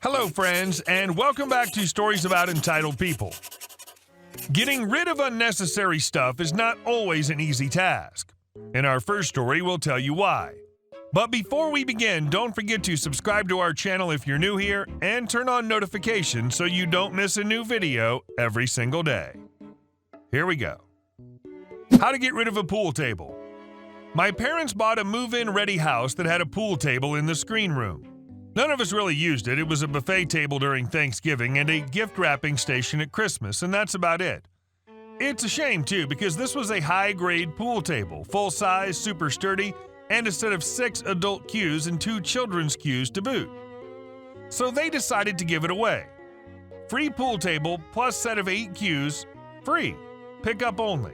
Hello, friends, and welcome back to Stories About Entitled People. Getting rid of unnecessary stuff is not always an easy task. In our first story, we'll tell you why. But before we begin, don't forget to subscribe to our channel if you're new here and turn on notifications so you don't miss a new video every single day. Here we go. How to get rid of a pool table. My parents bought a move-in ready house that had a pool table in the screen room. None of us really used it. It was a buffet table during Thanksgiving and a gift wrapping station at Christmas, and that's about it. It's a shame, too, because this was a high-grade pool table, full-size, super sturdy, and a set of 6 adult cues and 2 children's cues to boot. So they decided to give it away. Free pool table plus set of 8 cues, free. Pickup only.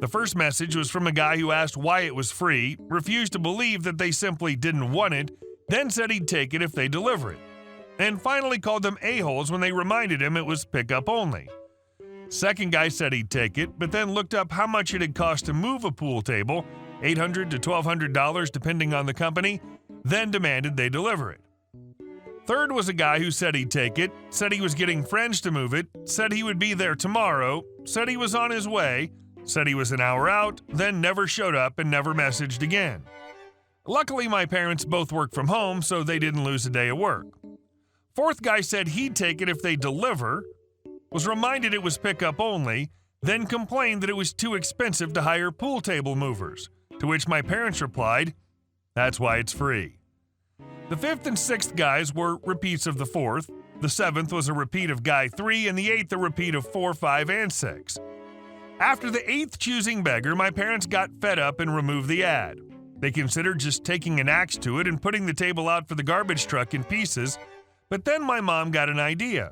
The first message was from a guy who asked why it was free, refused to believe that they simply didn't want it, then said he'd take it if they deliver it, and finally called them a-holes when they reminded him it was pickup only. Second guy said he'd take it, but then looked up how much it had cost to move a pool table, $800 to $1,200 depending on the company, then demanded they deliver it. Third was a guy who said he'd take it, said he was getting friends to move it, said he would be there tomorrow, said he was on his way, said he was an hour out, then never showed up and never messaged again. Luckily, my parents both work from home, so they didn't lose a day of work. Fourth guy said he'd take it if they deliver, was reminded it was pickup only, then complained that it was too expensive to hire pool table movers, to which my parents replied, "That's why it's free." The fifth and sixth guys were repeats of the fourth, the seventh was a repeat of guy 3, and the eighth a repeat of 4, 5, and 6. After the eighth choosing beggar, my parents got fed up and removed the ad. They considered just taking an axe to it and putting the table out for the garbage truck in pieces, but then my mom got an idea.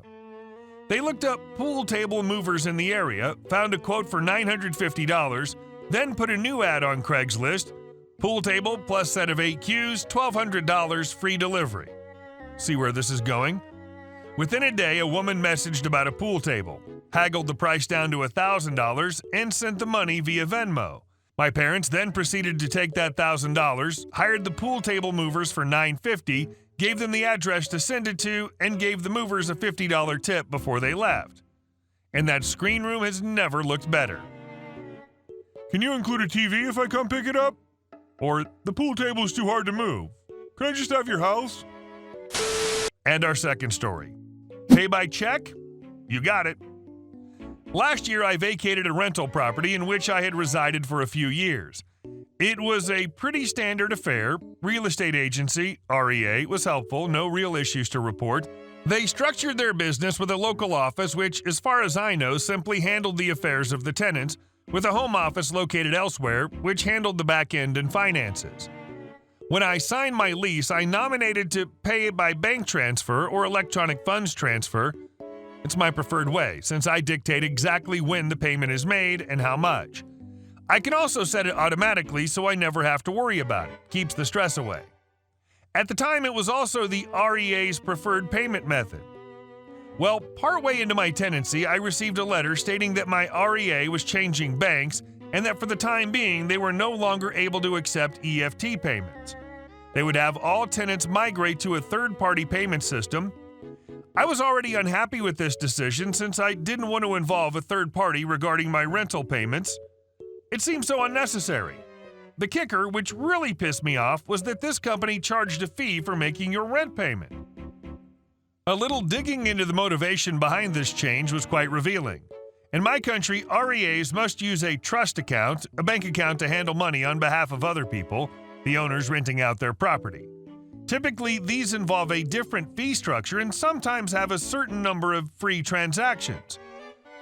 They looked up pool table movers in the area, found a quote for $950, then put a new ad on Craigslist, pool table plus set of 8 cues, $1,200 free delivery. See where this is going? Within a day, a woman messaged about a pool table, haggled the price down to $1,000, and sent the money via Venmo. My parents then proceeded to take that $1,000, hired the pool table movers for $950, gave them the address to send it to, and gave the movers a $50 tip before they left. And that screen room has never looked better. Can you include a TV if I come pick it up? Or the pool table is too hard to move. Can I just have your house? And our second story. Pay by check? You got it. Last year, I vacated a rental property in which I had resided for a few years. It was a pretty standard affair. Real estate agency, REA, was helpful, no real issues to report. They structured their business with a local office which, as far as I know, simply handled the affairs of the tenants, with a home office located elsewhere, which handled the back end and finances. When I signed my lease, I nominated to pay by bank transfer or electronic funds transfer. It's my preferred way, since I dictate exactly when the payment is made and how much. I can also set it automatically so I never have to worry about it. Keeps the stress away. At the time, it was also the REA's preferred payment method. Well, partway into my tenancy, I received a letter stating that my REA was changing banks and that for the time being, they were no longer able to accept EFT payments. They would have all tenants migrate to a third-party payment system. I was already unhappy with this decision since I didn't want to involve a third party regarding my rental payments. It seemed so unnecessary. The kicker, which really pissed me off, was that this company charged a fee for making your rent payment. A little digging into the motivation behind this change was quite revealing. In my country, REAs must use a trust account, a bank account to handle money on behalf of other people, the owners renting out their property. Typically, these involve a different fee structure and sometimes have a certain number of free transactions.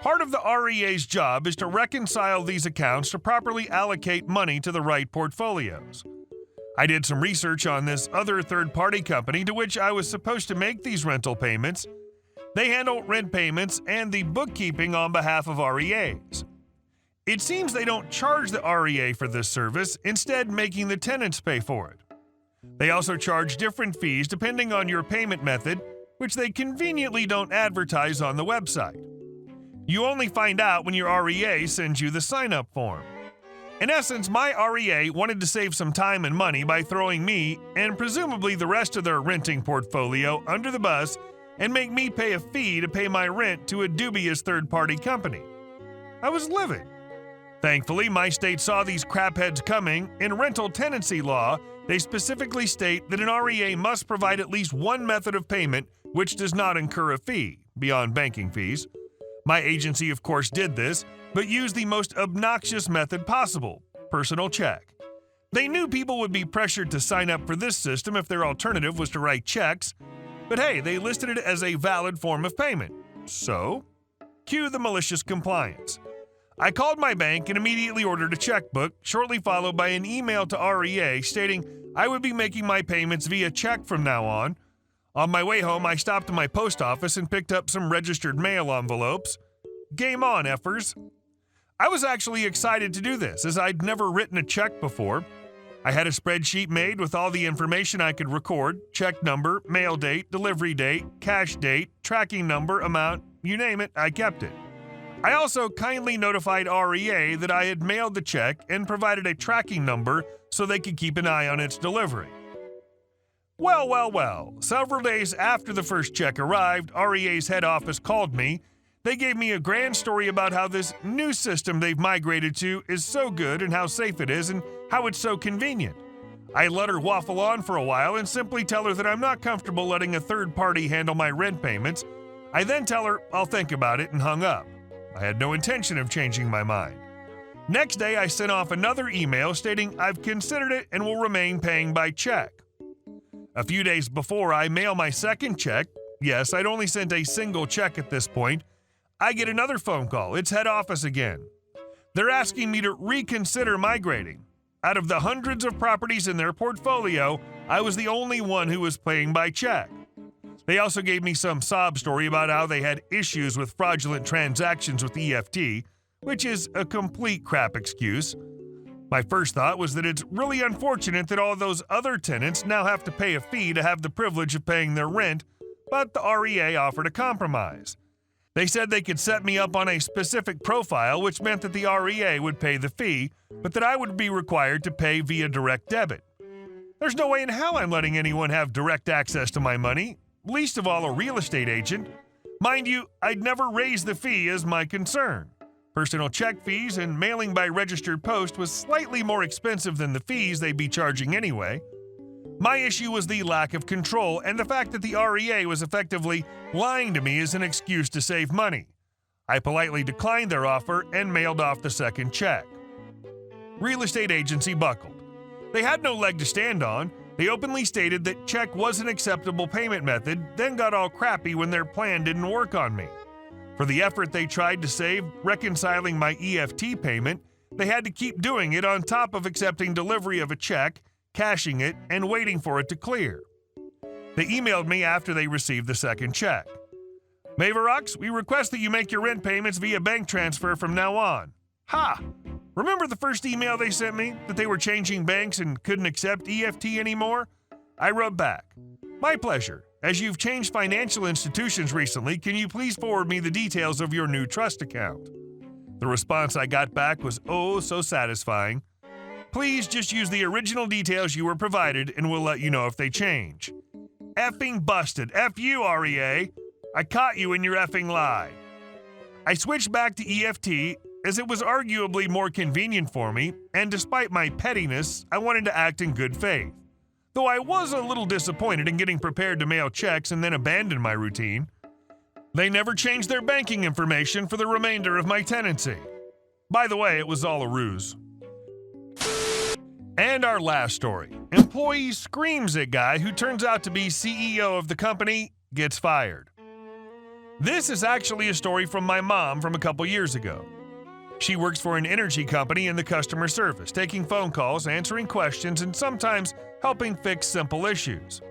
Part of the REA's job is to reconcile these accounts to properly allocate money to the right portfolios. I did some research on this other third-party company to which I was supposed to make these rental payments. They handle rent payments and the bookkeeping on behalf of REAs. It seems they don't charge the REA for this service, instead making the tenants pay for it. They also charge different fees depending on your payment method, which they conveniently don't advertise on the website. You only find out when your REA sends you the sign-up form. In essence, my REA wanted to save some time and money by throwing me, and presumably the rest of their renting portfolio, under the bus and make me pay a fee to pay my rent to a dubious third-party company. I was livid. Thankfully, my state saw these crapheads coming. In rental tenancy law, they specifically state that an REA must provide at least one method of payment which does not incur a fee, beyond banking fees. My agency, of course, did this, but used the most obnoxious method possible: personal check. They knew people would be pressured to sign up for this system if their alternative was to write checks, but hey, they listed it as a valid form of payment. So, cue the malicious compliance. I called my bank and immediately ordered a checkbook, shortly followed by an email to REA stating I would be making my payments via check from now on. On my way home, I stopped at my post office and picked up some registered mail envelopes. Game on, effers. I was actually excited to do this, as I'd never written a check before. I had a spreadsheet made with all the information I could record: check number, mail date, delivery date, cash date, tracking number, amount, you name it, I kept it. I also kindly notified REA that I had mailed the check and provided a tracking number so they could keep an eye on its delivery. Well. Several days after the first check arrived, REA's head office called me. They gave me a grand story about how this new system they've migrated to is so good and how safe it is and how it's so convenient. I let her waffle on for a while and simply tell her that I'm not comfortable letting a third party handle my rent payments. I then tell her I'll think about it and hung up. I had no intention of changing my mind. Next day, I sent off another email stating I've considered it and will remain paying by check. A few days before I mail my second check, yes, I'd only sent a single check at this point, I get another phone call. It's head office again. They're asking me to reconsider migrating. Out of the hundreds of properties in their portfolio, I was the only one who was paying by check. They also gave me some sob story about how they had issues with fraudulent transactions with EFT, which is a complete crap excuse. My first thought was that it's really unfortunate that all those other tenants now have to pay a fee to have the privilege of paying their rent, but the REA offered a compromise. They said they could set me up on a specific profile, which meant that the REA would pay the fee, but that I would be required to pay via direct debit. There's no way in hell I'm letting anyone have direct access to my money, least of all a real estate agent. Mind you, I'd never raised the fee as my concern. Personal check fees and mailing by registered post was slightly more expensive than the fees they'd be charging anyway. My issue was the lack of control and the fact that the REA was effectively lying to me as an excuse to save money. I politely declined their offer and mailed off the second check. Real estate agency buckled. They had no leg to stand on. They openly stated that check was an acceptable payment method, then got all crappy when their plan didn't work on me. For the effort they tried to save reconciling my EFT payment, they had to keep doing it on top of accepting delivery of a check, cashing it, and waiting for it to clear. They emailed me after they received the second check. Maverox, we request that you make your rent payments via bank transfer from now on. Ha! Remember the first email they sent me, that they were changing banks and couldn't accept EFT anymore? I wrote back, my pleasure. As you've changed financial institutions recently, can you please forward me the details of your new trust account? The response I got back was oh so satisfying. Please just use the original details you were provided and we'll let you know if they change. Effing busted. F you, REA. I caught you in your effing lie. I switched back to EFT as it was arguably more convenient for me, and despite my pettiness, I wanted to act in good faith. Though I was a little disappointed in getting prepared to mail checks and then abandon my routine. They never changed their banking information for the remainder of my tenancy. By the way, it was all a ruse. And our last story. Employee screams at guy who turns out to be CEO of the company, gets fired. This is actually a story from my mom from a couple years ago. She works for an energy company in the customer service, taking phone calls, answering questions, and sometimes helping fix simple issues.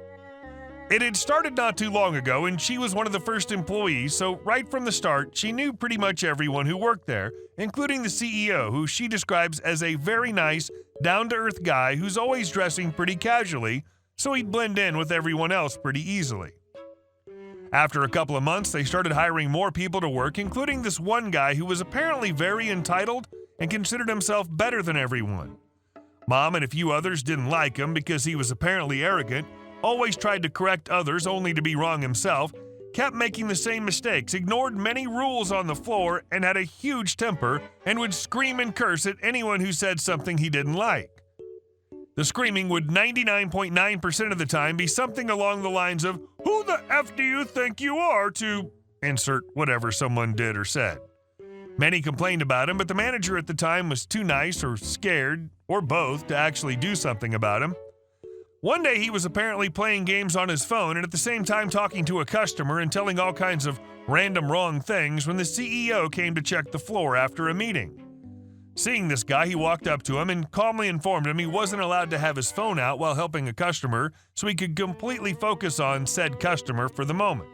It had started not too long ago, and she was one of the first employees, so right from the start, she knew pretty much everyone who worked there, including the CEO, who she describes as a very nice, down-to-earth guy who's always dressing pretty casually, so he'd blend in with everyone else pretty easily. After a couple of months, they started hiring more people to work, including this one guy who was apparently very entitled and considered himself better than everyone. Mom and a few others didn't like him because he was apparently arrogant, always tried to correct others only to be wrong himself, kept making the same mistakes, ignored many rules on the floor, and had a huge temper and would scream and curse at anyone who said something he didn't like. The screaming would 99.9% of the time be something along the lines of, "Who the F do you think you are to insert whatever someone did or said?" Many complained about him, but the manager at the time was too nice or scared, or both, to actually do something about him. One day he was apparently playing games on his phone and at the same time talking to a customer and telling all kinds of random wrong things when the CEO came to check the floor after a meeting. Seeing this guy, he walked up to him and calmly informed him he wasn't allowed to have his phone out while helping a customer so he could completely focus on said customer for the moment.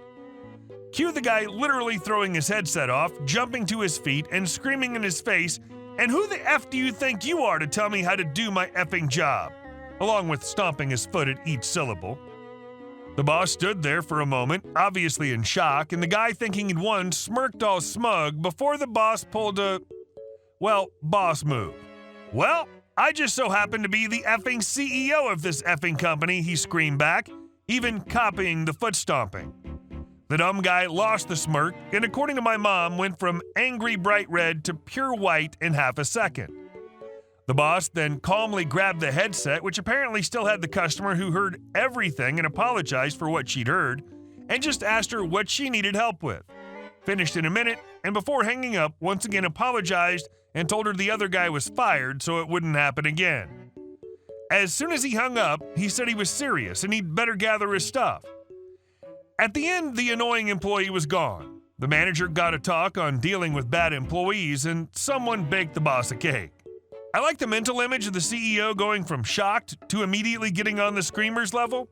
Cue the guy literally throwing his headset off, jumping to his feet, and screaming in his face, "And who the F do you think you are to tell me how to do my effing job?" along with stomping his foot at each syllable. The boss stood there for a moment, obviously in shock, and the guy thinking he'd won smirked all smug before the boss pulled a, boss move. "Well, I just so happen to be the effing CEO of this effing company," he screamed back, even copying the foot stomping. The dumb guy lost the smirk, and according to my mom, went from angry bright red to pure white in half a second. The boss then calmly grabbed the headset, which apparently still had the customer who heard everything and apologized for what she'd heard, and just asked her what she needed help with. Finished in a minute, and before hanging up, once again apologized and told her the other guy was fired so it wouldn't happen again. As soon as he hung up, he said he was serious and he'd better gather his stuff. At the end, the annoying employee was gone. The manager got a talk on dealing with bad employees, and someone baked the boss a cake. I like the mental image of the CEO going from shocked to immediately getting on the screamers level.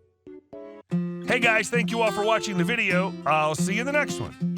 Hey guys, thank you all for watching the video. I'll see you in the next one.